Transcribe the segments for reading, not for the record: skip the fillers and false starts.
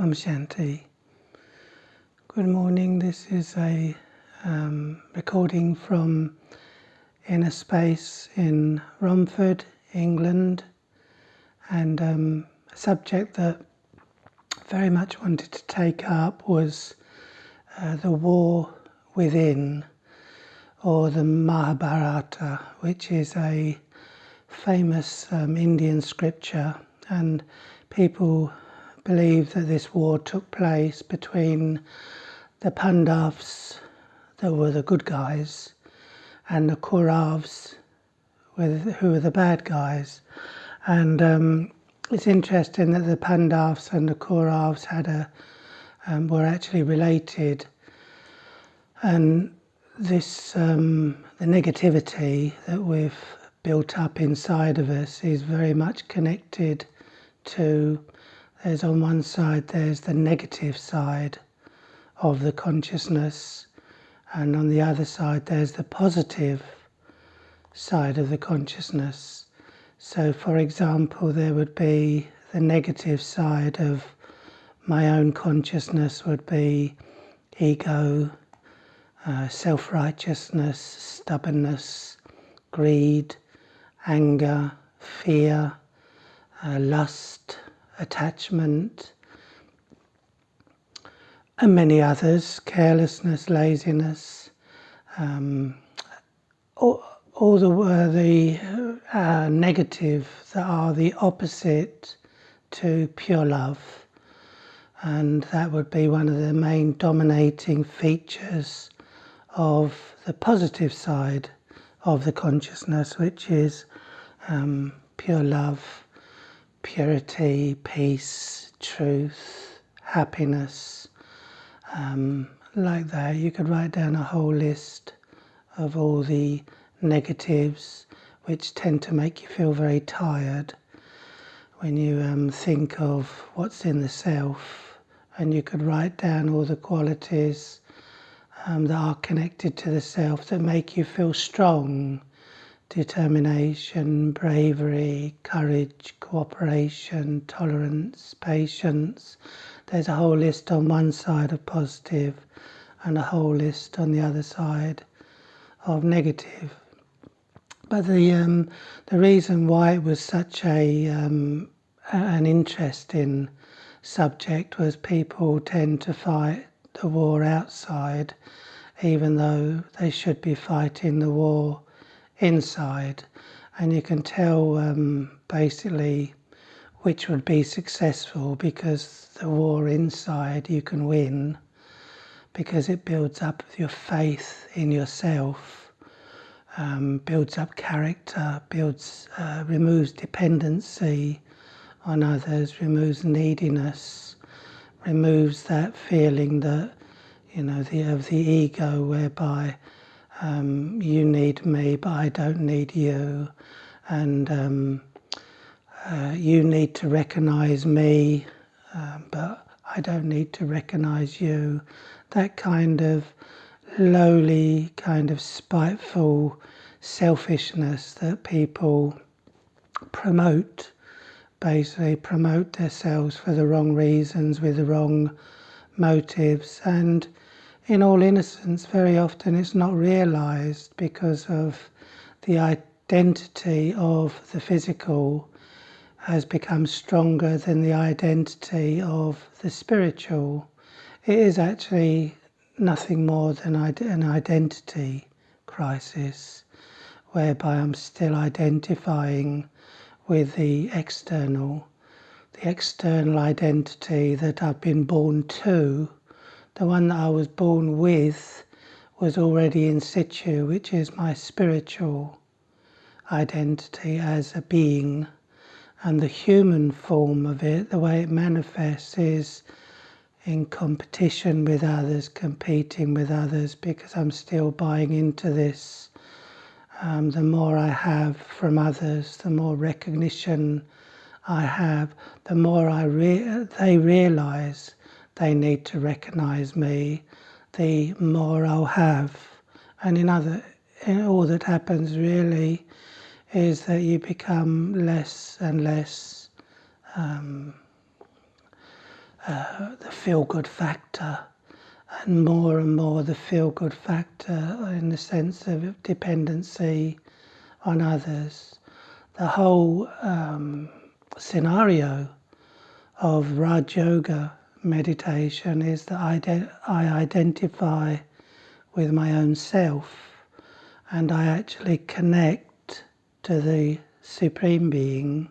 Om Shanti. Good morning. This is a recording from Inner Space in Romford, England, and a subject that I very much wanted to take up was the war within, or the Mahabharata, which is a famous Indian scripture, and people believe that this war took place between the Pandavas, that were the good guys, and the Kauravas, who were the bad guys. And it's interesting that the Pandavas and the Kauravas were actually related, and this the negativity that we've built up inside of us is very much connected to. There's on one side, there's the negative side of the consciousness, and on the other side, there's the positive side of the consciousness. So, for example, there would be the negative side of my own consciousness would be ego, self-righteousness, stubbornness, greed, anger, fear, lust, attachment, and many others, carelessness, laziness, all the negative that are the opposite to pure love. And that would be one of the main dominating features of the positive side of the consciousness, which is pure love, purity, peace, truth, happiness, like that. You could write down a whole list of all the negatives which tend to make you feel very tired when you think of what's in the self, and you could write down all the qualities that are connected to the self that make you feel strong: determination, bravery, courage, cooperation, tolerance, patience. There's a whole list on one side of positive and a whole list on the other side of negative. But the reason why it was such an interesting subject was people tend to fight the war outside, even though they should be fighting the war inside. And you can tell basically which would be successful, because the war inside you can win, because it builds up your faith in yourself, builds up character, removes dependency on others, removes neediness, removes that feeling that, of the ego, whereby you need me but I don't need you, and you need to recognize me but I don't need to recognize you. That kind of lowly, kind of spiteful selfishness that people basically promote themselves for the wrong reasons, with the wrong motives, and in all innocence, very often it's not realized because of the identity of the physical has become stronger than the identity of the spiritual. It is actually nothing more than an identity crisis, whereby I'm still identifying with the external identity that I've been born to. The one that I was born with was already in situ, which is my spiritual identity as a being. And the human form of it, the way it manifests, is in competition with others, competing with others, because I'm still buying into this. The more I have from others, the more recognition I have, the more they realize they need to recognize me, the more I'll have. And all that happens really is that you become less and less the feel-good factor, and more the feel-good factor in the sense of dependency on others. The whole scenario of Raj Yoga meditation is that I identify with my own self, and I actually connect to the Supreme Being,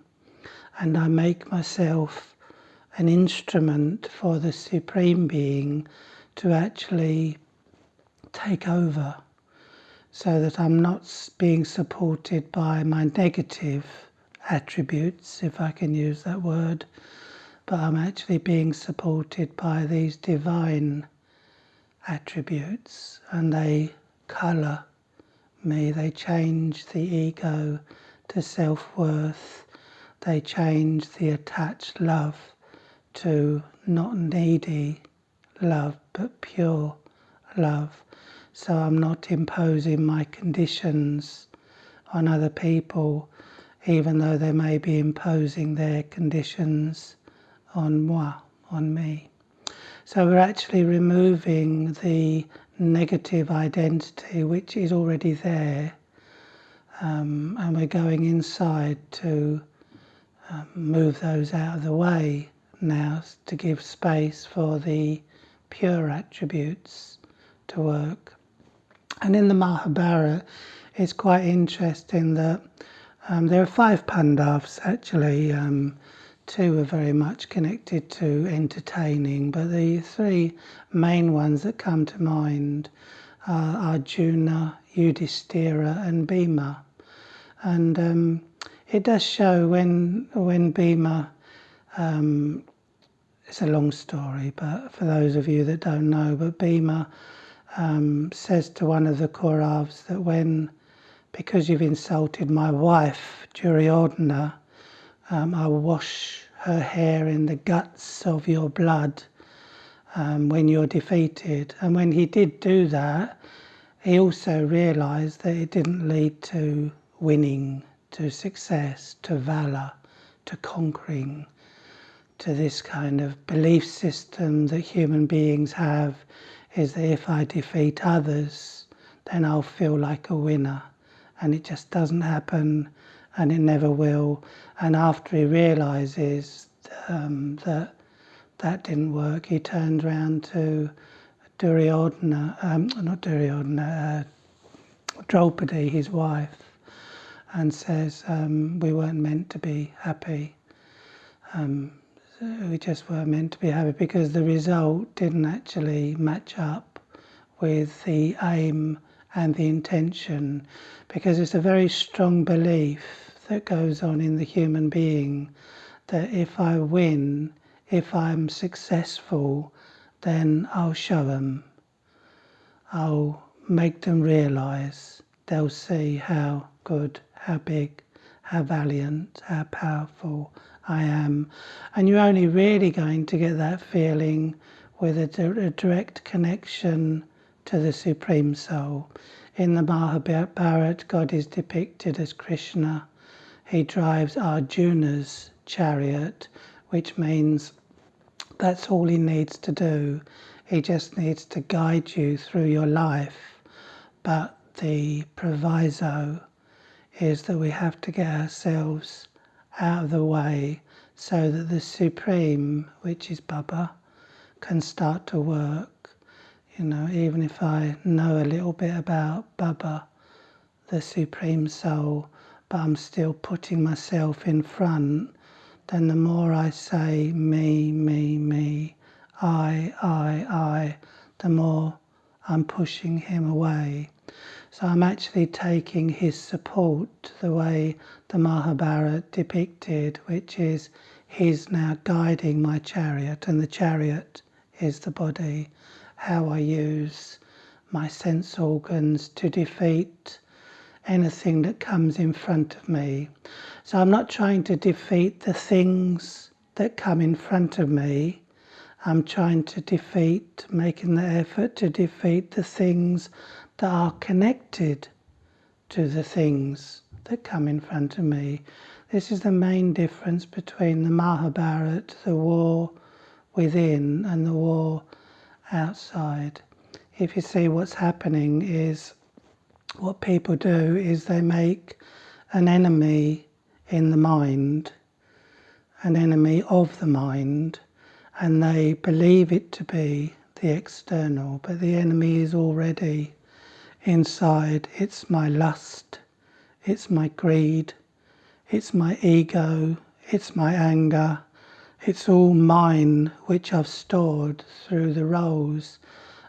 and I make myself an instrument for the Supreme Being to actually take over, so that I'm not being supported by my negative attributes, if I can use that word, but I'm actually being supported by these divine attributes, and they colour me, they change the ego to self-worth, they change the attached love to not needy love but pure love. So I'm not imposing my conditions on other people, even though they may be imposing their conditions on moi, on me. So we're actually removing the negative identity which is already there, and we're going inside to move those out of the way now, to give space for the pure attributes to work. And in the Mahabharata, it's quite interesting that there are 5 Pandavas actually. 2 are very much connected to entertaining, but the 3 main ones that come to mind are Arjuna, Yudhishthira and Bhima. And it does show when Bhima, it's a long story, but for those of you that don't know, but Bhima says to one of the Kauravas that because you've insulted my wife, Duryodhana, I'll wash her hair in the guts of your blood when you're defeated. And when he did do that, he also realised that it didn't lead to winning, to success, to valour, to conquering, to this kind of belief system that human beings have, is that if I defeat others, then I'll feel like a winner. And it just doesn't happen, and it never will. And after he realises that didn't work, he turned around to Draupadi, his wife, and says, we weren't meant to be happy. We just weren't meant to be happy, because the result didn't actually match up with the aim and the intention, because it's a very strong belief that goes on in the human being that if I win, if I'm successful, then I'll show them. I'll make them realise. They'll see how good, how big, how valiant, how powerful I am. And you're only really going to get that feeling with a direct connection to the Supreme Soul. In the Mahabharata, God is depicted as Krishna. He drives Arjuna's chariot, which means that's all he needs to do. He just needs to guide you through your life. But the proviso is that we have to get ourselves out of the way so that the Supreme, which is Baba, can start to work. Even if I know a little bit about Baba, the Supreme Soul, but I'm still putting myself in front, then the more I say me, I, the more I'm pushing him away. So I'm actually taking his support the way the Mahabharata depicted, which is he's now guiding my chariot, and the chariot is the body. How I use my sense organs to defeat anything that comes in front of me. So I'm not trying to defeat the things that come in front of me. I'm trying to making the effort to defeat the things that are connected to the things that come in front of me. This is the main difference between the Mahabharata, the war within and the war outside. If you see what's happening is, what people do is they make an enemy in the mind, an enemy of the mind, and they believe it to be the external, but the enemy is already inside. It's my lust, it's my greed, it's my ego, it's my anger. It's all mine, which I've stored through the roles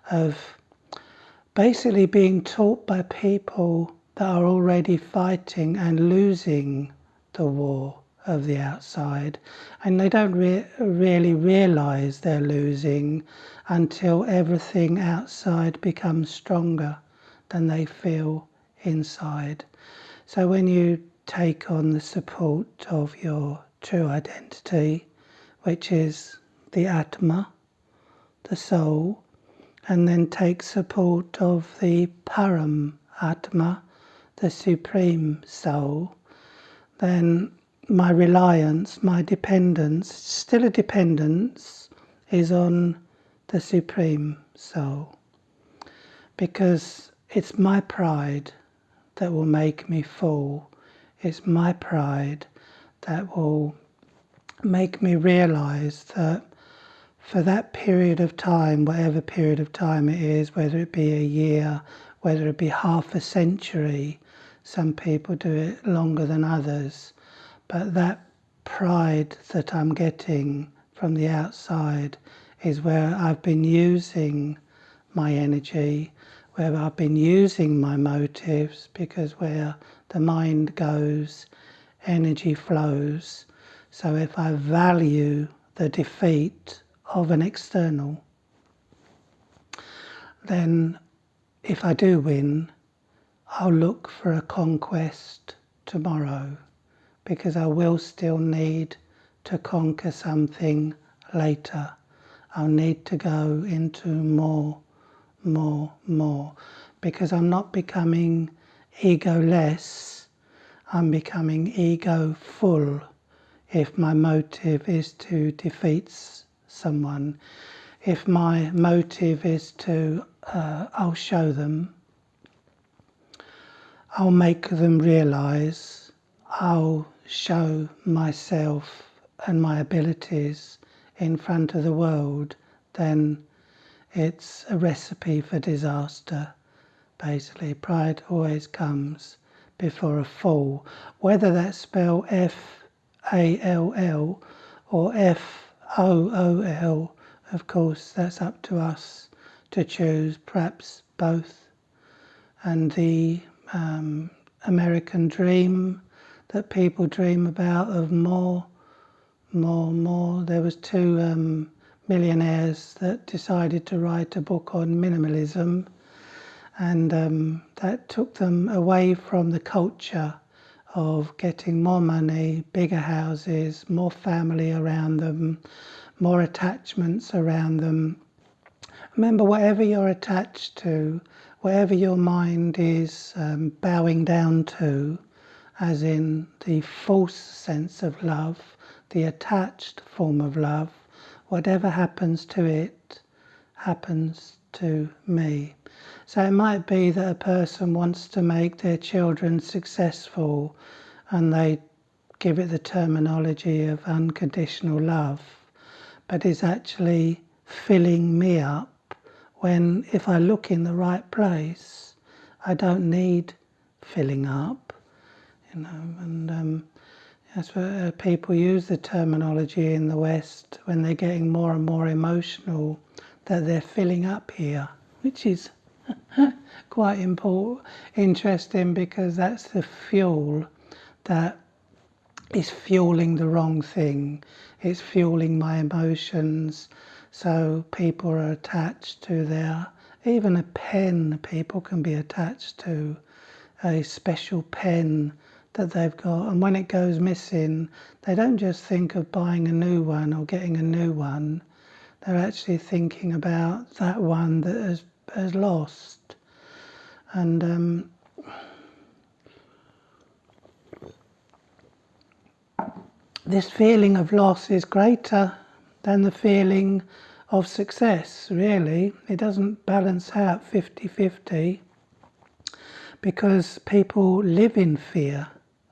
of basically being taught by people that are already fighting and losing the war of the outside, and they don't really realize they're losing until everything outside becomes stronger than they feel inside. So when you take on the support of your true identity, which is the Atma, the soul, and then take support of the Param Atma, the Supreme Soul, then my reliance, my dependence, still a dependence, is on the Supreme Soul. Because it's my pride that will make me fall. It's my pride that will make me realize that for that period of time, whatever period of time it is, whether it be a year, whether it be half a century, some people do it longer than others, but that pride that I'm getting from the outside is where I've been using my energy, where I've been using my motives, because where the mind goes, energy flows. So if I value the defeat of an external, then if I do win, I'll look for a conquest tomorrow, because I will still need to conquer something later. I'll need to go into more, because I'm not becoming ego-less, I'm becoming ego-full if my motive is to defeat someone. If my motive is to, I'll show them, I'll make them realize, I'll show myself and my abilities in front of the world, then it's a recipe for disaster. Basically, pride always comes before a fall, whether that's spelled F-A-L-L or F-O-O-L. Of course, that's up to us to choose, perhaps both. And the American dream that people dream about of more. There was two millionaires that decided to write a book on minimalism, and that took them away from the culture of getting more money, bigger houses, more family around them, more attachments around them. Remember, whatever you're attached to, whatever your mind is bowing down to, as in the false sense of love, the attached form of love, whatever happens to it happens to me. So it might be that a person wants to make their children successful and they give it the terminology of unconditional love, but it's actually filling me up, when if I look in the right place, I don't need filling up, and that's what people use the terminology in the West when they're getting more and more emotional, that they're filling up here, which is quite interesting, because that's the fuel that is fueling the wrong thing. It's fueling my emotions. So people are attached to even a pen, people can be attached to a special pen that they've got, and when it goes missing, they don't just think of buying a new one or getting a new one, they're actually thinking about that one that has lost. And this feeling of loss is greater than the feeling of success, really. It doesn't balance out 50-50, because people live in fear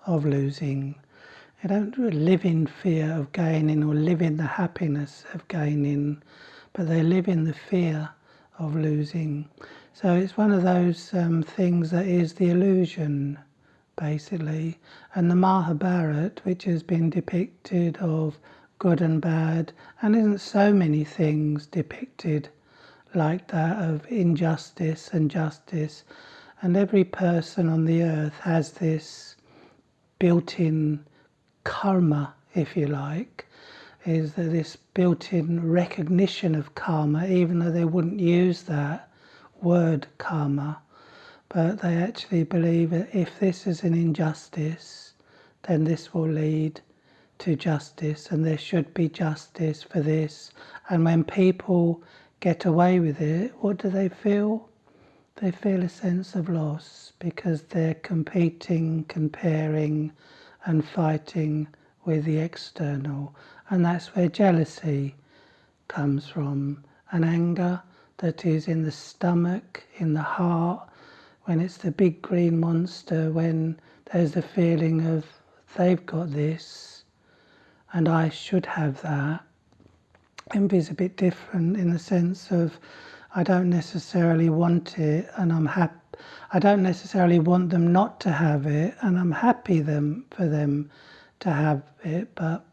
of losing. They don't live in fear of gaining or live in the happiness of gaining, but they live in the fear of losing. So it's one of those things that is the illusion, basically. And the Mahabharata, which has been depicted of good and bad, and isn't so many things depicted like that, of injustice and justice. And every person on the earth has this built-in karma, if you like, is that this built-in recognition of karma, even though they wouldn't use that word karma, but they actually believe that if this is an injustice, then this will lead to justice, and there should be justice for this. And when people get away with it, what do they feel? They feel a sense of loss, because they're competing, comparing and fighting with the external. And that's where jealousy comes from, an anger that is in the stomach, in the heart, when it's the big green monster, when there's the feeling of they've got this and I should have that. Envy's a bit different in the sense of I don't necessarily want it, and I'm happy. I don't necessarily want them not to have it, and I'm happy for them to have it, but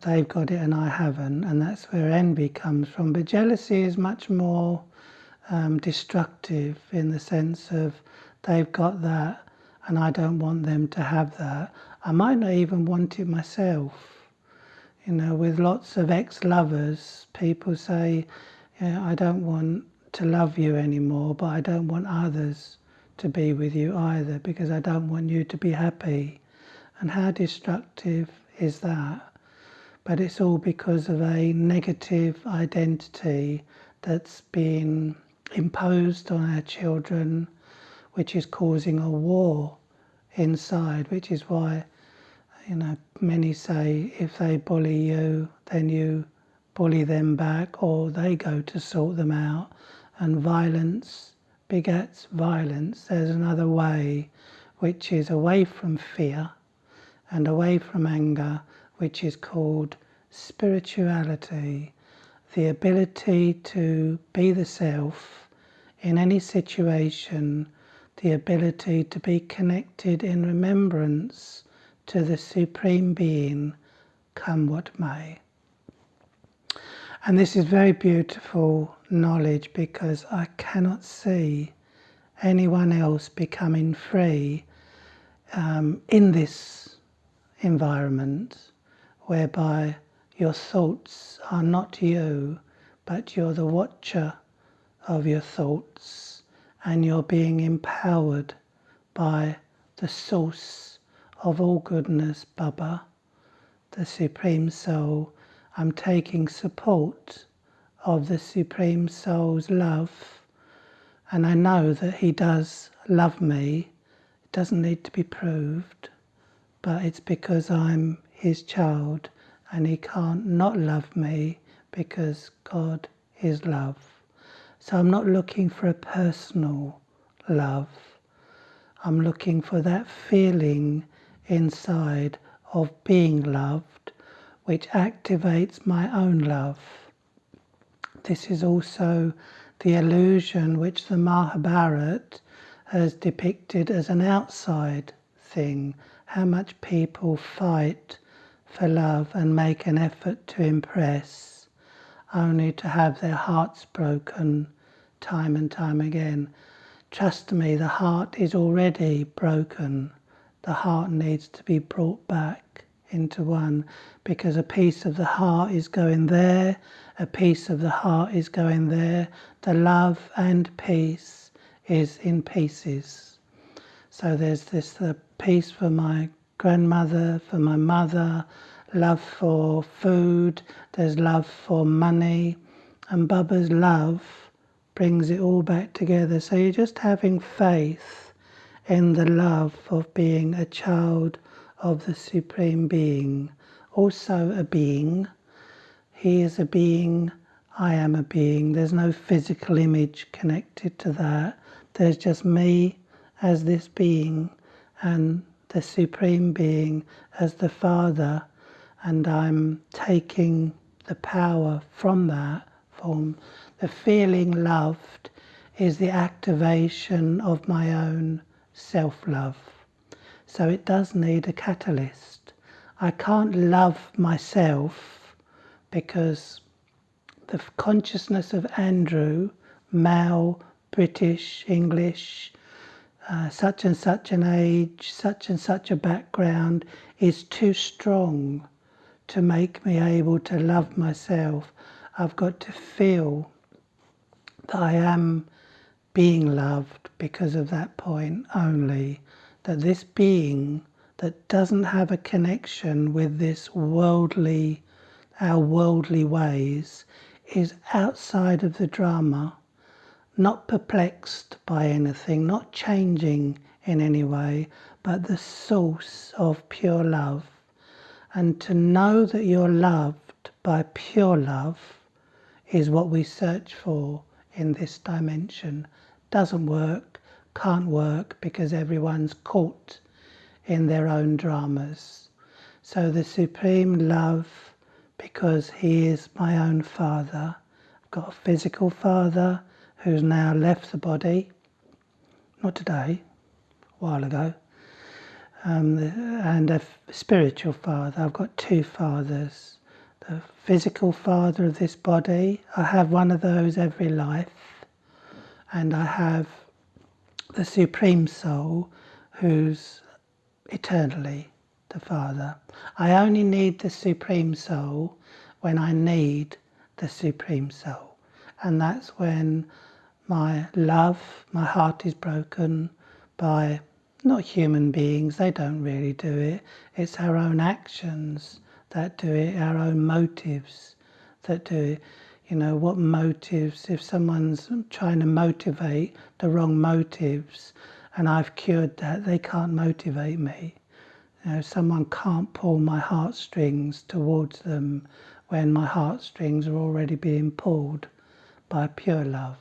they've got it and I haven't, and that's where envy comes from. But jealousy is much more destructive, in the sense of they've got that and I don't want them to have that. I might not even want it myself. With lots of ex-lovers, people say, I don't want to love you anymore, but I don't want others to be with you either, because I don't want you to be happy. And how destructive is that? But it's all because of a negative identity that's been imposed on our children, which is causing a war inside, which is why many say if they bully you, then you bully them back, or they go to sort them out. And violence begets violence. There's another way, which is away from fear and away from anger, which is called spirituality. The ability to be the self in any situation, the ability to be connected in remembrance to the Supreme Being, come what may. And this is very beautiful knowledge, because I cannot see anyone else becoming free in this environment, whereby your thoughts are not you, but you're the watcher of your thoughts, and you're being empowered by the source of all goodness, Baba, the Supreme Soul. I'm taking support of the Supreme Soul's love, and I know that He does love me. It doesn't need to be proved, but it's because I'm His child, and He can't not love me, because God is love. So I'm not looking for a personal love. I'm looking for that feeling inside of being loved, which activates my own love. This is also the illusion which the Mahabharata has depicted as an outside thing, how much people fight for love and make an effort to impress, only to have their hearts broken time and time again. Trust me, the heart is already broken. The heart needs to be brought back into one, because a piece of the heart is going there, a piece of the heart is going there. The love and peace is in pieces. So there's this peace for my grandmother, for my mother, love for food, there's love for money, and Baba's love brings it all back together. So you're just having faith in the love of being a child of the Supreme Being, also a being. He is a being, I am a being. There's no physical image connected to that. There's just me as this being and the Supreme Being as the Father, and I'm taking the power from that form. The feeling loved is the activation of my own self-love. So it does need a catalyst. I can't love myself because the consciousness of Andrew, male, British, English, such and such an age, such and such a background, is too strong to make me able to love myself. I've got to feel that I am being loved because of that point only, that this being that doesn't have a connection with this worldly, our worldly ways, is outside of the drama, not perplexed by anything, not changing in any way, but the source of pure love. And to know that you're loved by pure love is what we search for in this dimension. Doesn't work, can't work, because everyone's caught in their own dramas. So the Supreme Love, because He is my own Father. I've got a physical father who's now left the body, not today, a while ago, and a spiritual father. I've got two fathers. The physical father of this body, I have one of those every life, and I have the Supreme Soul who's eternally the Father. I only need the Supreme Soul when I need the Supreme Soul, and that's when my heart is broken by not human beings. They don't really do it. It's our own actions that do it, our own motives that do it. You know, what motives? If someone's trying to motivate the wrong motives and I've cured that, they can't motivate me. You know, someone can't pull my heartstrings towards them when my heartstrings are already being pulled by pure love.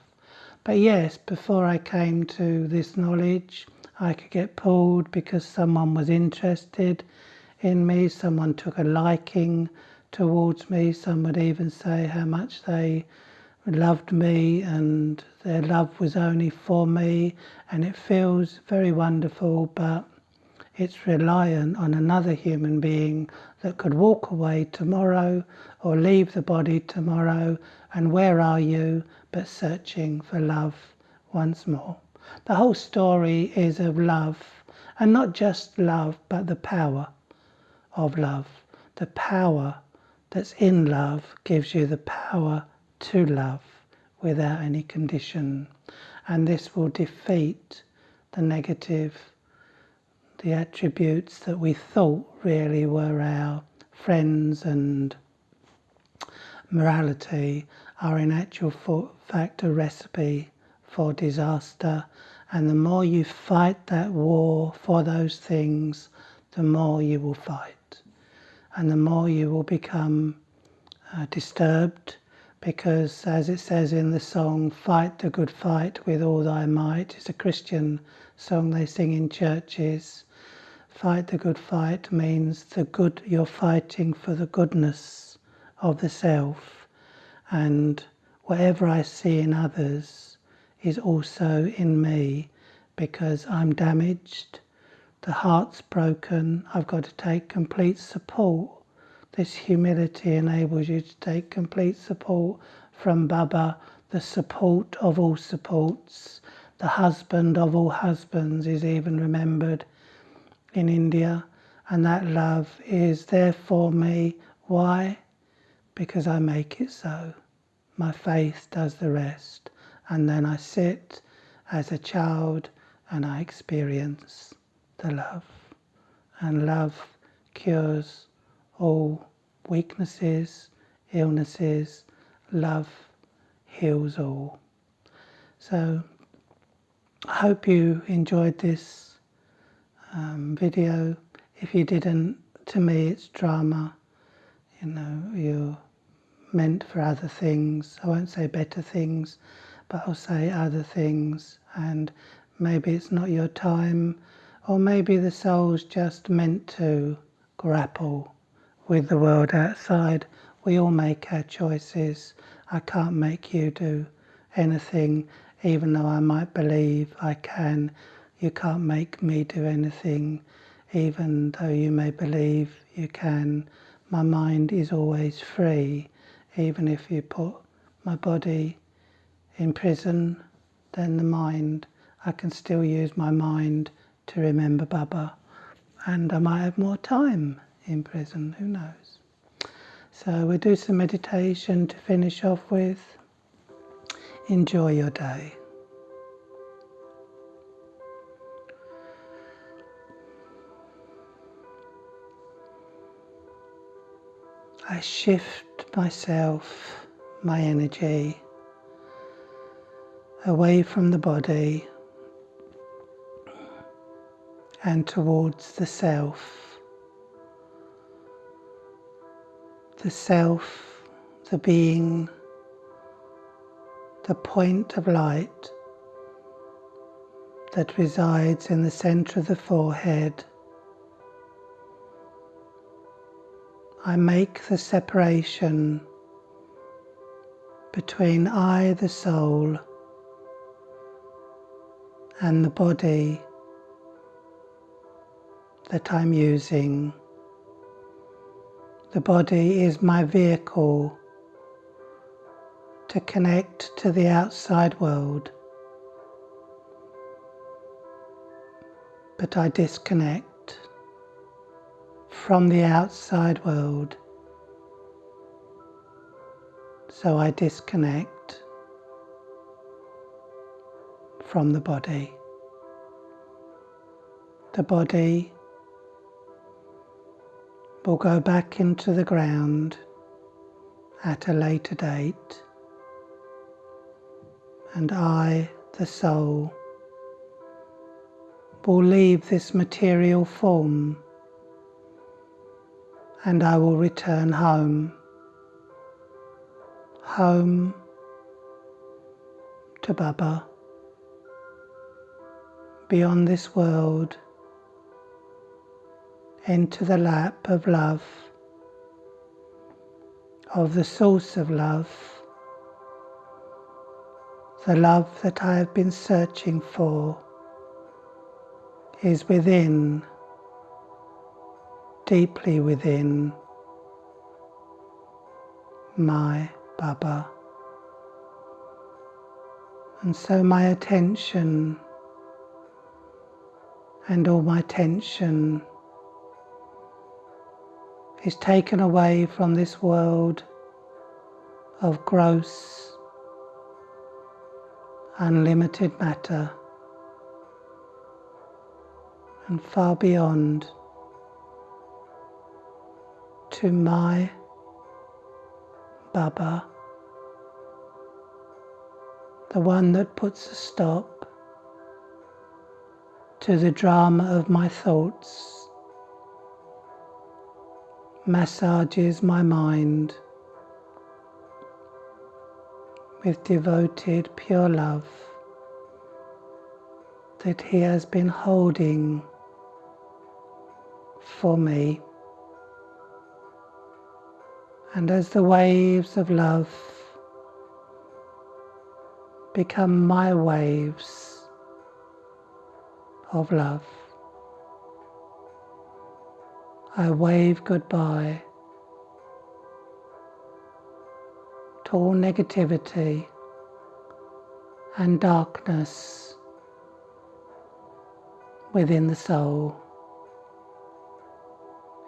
But yes, before I came to this knowledge, I could get pulled because someone was interested in me, someone took a liking towards me, some would even say how much they loved me and their love was only for me, and it feels very wonderful, but it's reliant on another human being that could walk away tomorrow or leave the body tomorrow, and where are you but searching for love once more. The whole story is of love, and not just love, but the power of love. The power that's in love gives you the power to love without any condition, and this will defeat the negative, the attributes that we thought really were our friends and morality are in actual fact a recipe for disaster. And the more you fight that war for those things, the more you will fight, and the more you will become disturbed, because as it says in the song, fight the good fight with all thy might. It's a Christian song they sing in churches. Fight the good fight means the good, you're fighting for the goodness of the self, and whatever I see in others is also in me, because I'm damaged, the heart's broken, I've got to take complete support. This humility enables you to take complete support from Baba, the support of all supports. The husband of all husbands is even remembered in India, and that love is there for me. Why? Because I make it so. My faith does the rest, and then I sit as a child and I experience the love. And love cures all weaknesses, illnesses. Love heals all. So I hope you enjoyed this video. If you didn't, to me it's drama. You're meant for other things. I won't say better things, but I'll say other things. And maybe it's not your time, or maybe the soul's just meant to grapple with the world outside. We all make our choices. I can't make you do anything, even though I might believe I can. You can't make me do anything, even though you may believe you can. My mind is always free. Even if you put my body in prison, then the mind, I can still use my mind to remember Baba. And I might have more time in prison, who knows. So we'll do some meditation to finish off with. Enjoy your day. I shift myself, my energy, away from the body and towards the self. The self, the being, the point of light that resides in the center of the forehead. I make the separation between I, the soul, and the body that I'm using. The body is my vehicle to connect to the outside world, but I disconnect from the outside world, so I disconnect from the body. The body will go back into the ground at a later date, and I, the soul, will leave this material form, and I will return home to Baba, beyond this world, into the lap of love, of the source of love, the love that I have been searching for is within, deeply within my Baba. And so my attention and all my tension is taken away from this world of gross, unlimited matter, and far beyond to my Baba, the one that puts a stop to the drama of my thoughts, massages my mind with devoted pure love that he has been holding for me. And as the waves of love become my waves of love, I wave goodbye to all negativity and darkness within the soul.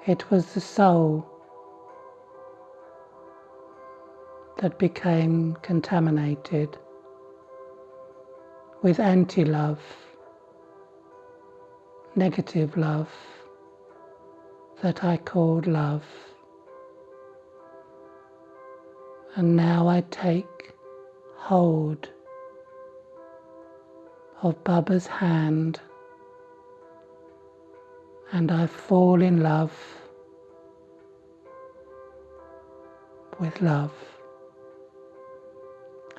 It was the soul that became contaminated with anti-love, negative love that I called love. And now I take hold of Baba's hand and I fall in love with love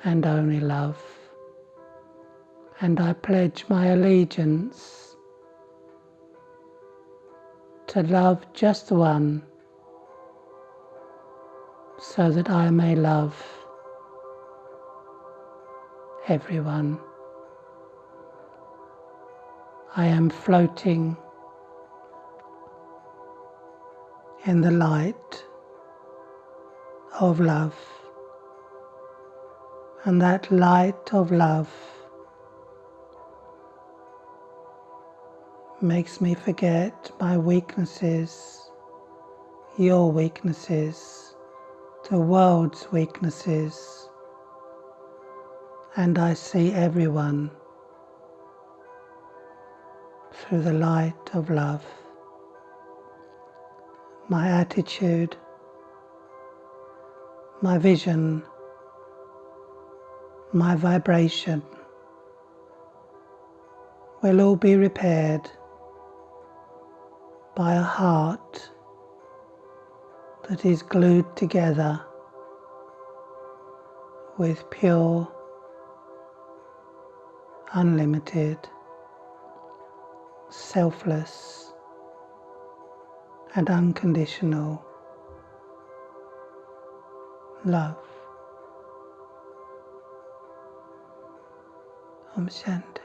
and only love. And I pledge my allegiance to love just one, so that I may love everyone. I am floating in the light of love, and that light of love makes me forget my weaknesses, your weaknesses, the world's weaknesses, and I see everyone through the light of love. My attitude, my vision, my vibration will all be repaired by a heart that is glued together with pure, unlimited, selfless and unconditional love. Om Shanti.